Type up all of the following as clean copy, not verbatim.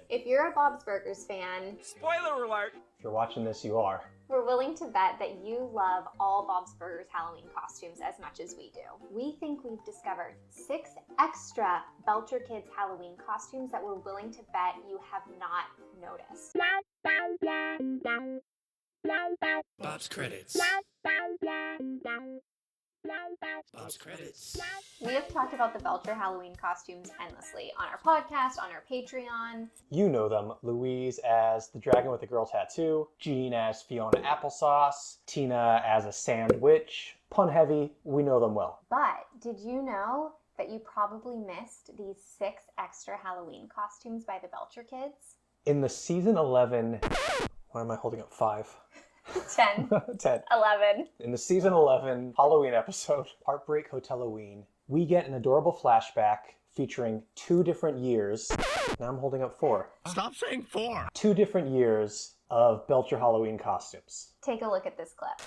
If you're a Bob's Burgers fan, spoiler alert! If you're watching this, you are. We're willing to bet that you love all Bob's Burgers Halloween costumes as much as we do. We think we've discovered 6 extra Belcher Kids Halloween costumes that we're willing to bet you have not noticed. Bob's credits. Bob's credits. We have talked about the Belcher Halloween costumes endlessly on our podcast, on our Patreon. You know them. Louise as the dragon with the girl tattoo, Jean as Fiona Applesauce, Tina as a sandwich. Pun heavy, we know them well. But did you know that you probably missed these 6 extra Halloween costumes by the Belcher Kids? In the season 11, why am I holding up 5? 10. 10. 11. In the season 11 Halloween episode, Heartbreak Hotel-Halloween, we get an adorable flashback featuring 2 different years. Now I'm holding up 4. Stop saying 4. 2 different years of Belcher Halloween costumes. Take a look at this clip.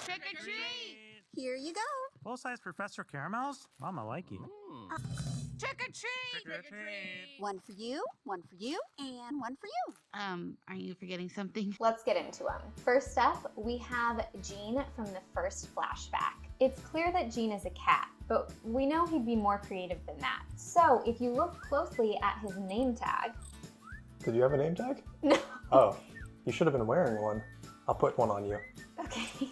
Trick or treat! Here you go. Full-size Professor Caramels? Mama likey. Trick or treat! Trick or treat! One for you, and one for you. Are you forgetting something? Let's get into them. First up, we have Jean from the first flashback. It's clear that Jean is a cat, but we know he'd be more creative than that. So if you look closely at his name tag... Did you have a name tag? No. Oh, you should have been wearing one. I'll put one on you. Okay.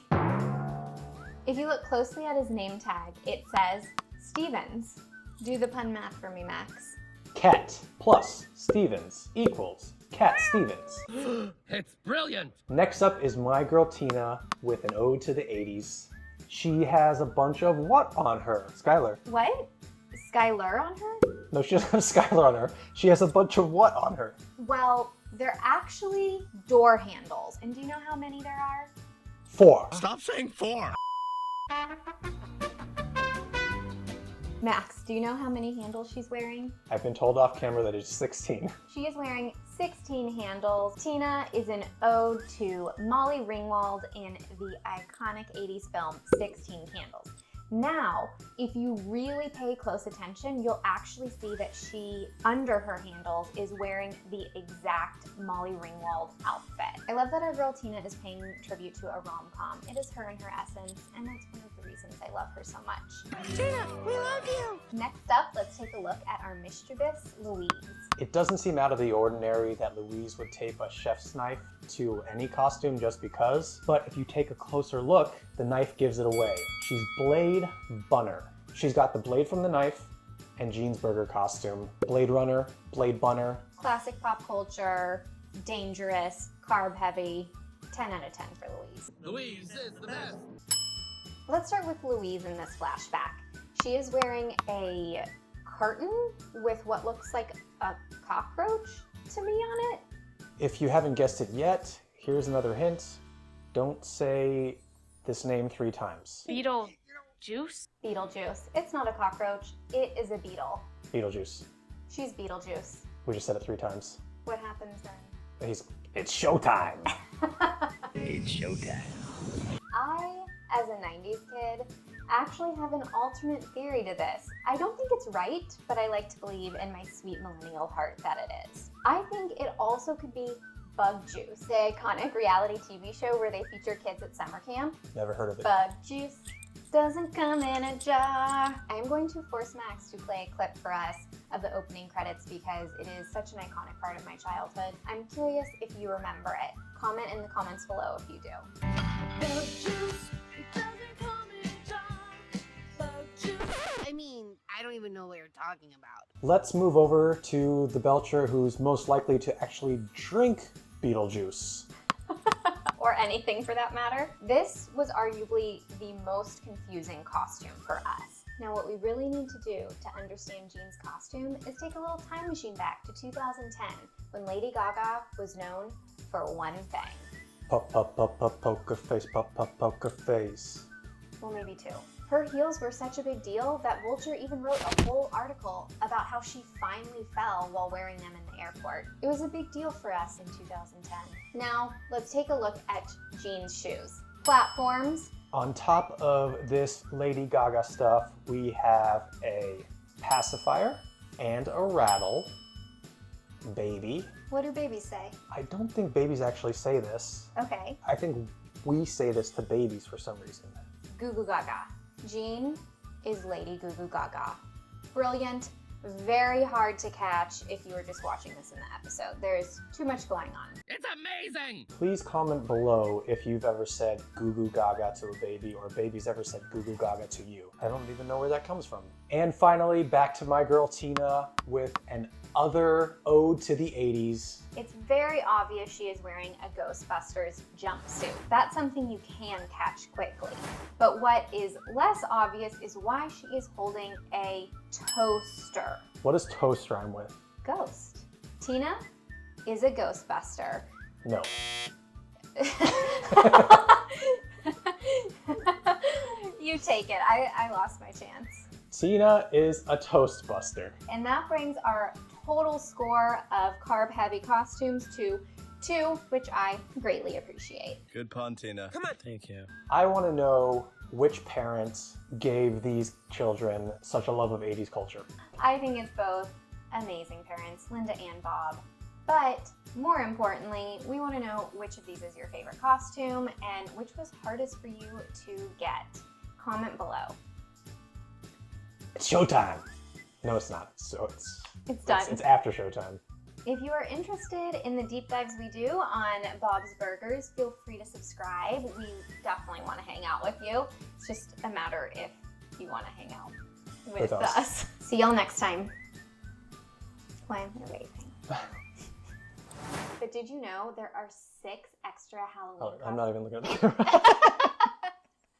If you look closely at his name tag, it says Stevens. Do the pun math for me, Max. Cat plus Stevens equals Cat Stevens. It's brilliant. Next up is my girl Tina with an ode to the 80s. She has a bunch of what on her? Skylar. What? Skylar on her? No, she doesn't have Skylar on her. She has a bunch of what on her? Well, they're actually door handles. And do you know how many there are? 4. Stop saying 4. Max, do you know how many handles she's wearing? I've been told off camera that it's 16. She is wearing 16 handles. Tina is an ode to Molly Ringwald in the iconic 80s film 16 Candles. Now, if you really pay close attention, you'll actually see that she, under her handles, is wearing the exact Molly Ringwald outfit. I love that our girl Tina is paying tribute to a rom-com. It is her in her essence, and that's one of the reasons I love her so much. Tina, we love you. Next up, let's take a look at our mischievous Louise. It doesn't seem out of the ordinary that Louise would tape a chef's knife to any costume just because, but if you take a closer look, the knife gives it away. She's Blade Bunner. She's got the blade from the knife and Jean's burger costume. Blade Runner, Blade Bunner. Classic pop culture, dangerous, carb heavy, 10 out of 10 for Louise. Louise is the best. Let's start with Louise in this flashback. She is wearing a curtain with what looks like a cockroach to me on it. If you haven't guessed it yet, here's another hint. Don't say this name 3 times. Beetlejuice? Beetlejuice. It's not a cockroach, it is a beetle. Beetlejuice. She's Beetlejuice. We just said it 3 times. What happens then? It's showtime. It's showtime. I, as a 90s kid, actually have an alternate theory to this. I don't think it's right, but I like to believe in my sweet millennial heart that it is. I think it also could be Bug Juice, the iconic reality TV show where they feature kids at summer camp. Never heard of it. Bug Juice doesn't come in a jar. I'm going to force Max to play a clip for us of the opening credits because it is such an iconic part of my childhood. I'm curious if you remember it. Comment in the comments below if you do. Bug juice, it doesn't come in a jar. Bug juice. I mean, I don't even know what you're talking about. Let's move over to the Belcher who's most likely to actually drink Beetlejuice. Or anything for that matter. This was arguably the most confusing costume for us. Now what we really need to do to understand Jean's costume is take a little time machine back to 2010 when Lady Gaga was known for one thing. Pop, pop, pop, pop, poker face, pop, pop, poker face. Well, maybe 2. Her heels were such a big deal that Vulture even wrote a whole article about how she finally fell while wearing them in the airport. It was a big deal for us in 2010. Now, let's take a look at Jean's shoes. Platforms. On top of this Lady Gaga stuff, we have a pacifier and a rattle. Baby. What do babies say? I don't think babies actually say this. Okay. I think we say this to babies for some reason. Goo Goo Gaga. Jean is Lady Goo Goo Gaga. Brilliant. Very hard to catch if you were just watching this in the episode. There's too much going on. It's amazing! Please comment below if you've ever said goo goo gaga to a baby or a baby's ever said goo goo gaga to you. I don't even know where that comes from. And finally, back to my girl Tina with an other ode to the 80s. It's very obvious she is wearing a Ghostbusters jumpsuit. That's something you can catch quickly. But what is less obvious is why she is holding a toaster. What does toast rhyme with? Ghost. Tina is a Ghostbuster. No. You take it. I lost my chance. Tina is a toast buster. And that brings our total score of carb-heavy costumes to 2, which I greatly appreciate. Good pun, Tina. Come on. Thank you. I want to know which parents gave these children such a love of 80s culture. I think it's both amazing parents, Linda and Bob. But more importantly, we want to know which of these is your favorite costume and which was hardest for you to get. Comment below. It's showtime. No, it's not. So It's done. It's after showtime. If you are interested in the deep dives we do on Bob's Burgers, feel free to subscribe. We definitely want to hang out with you. It's just a matter if you want to hang out with us. See y'all next time. Why am I waving? But did you know there are 6 extra Halloween Oh, I'm not even looking at the camera.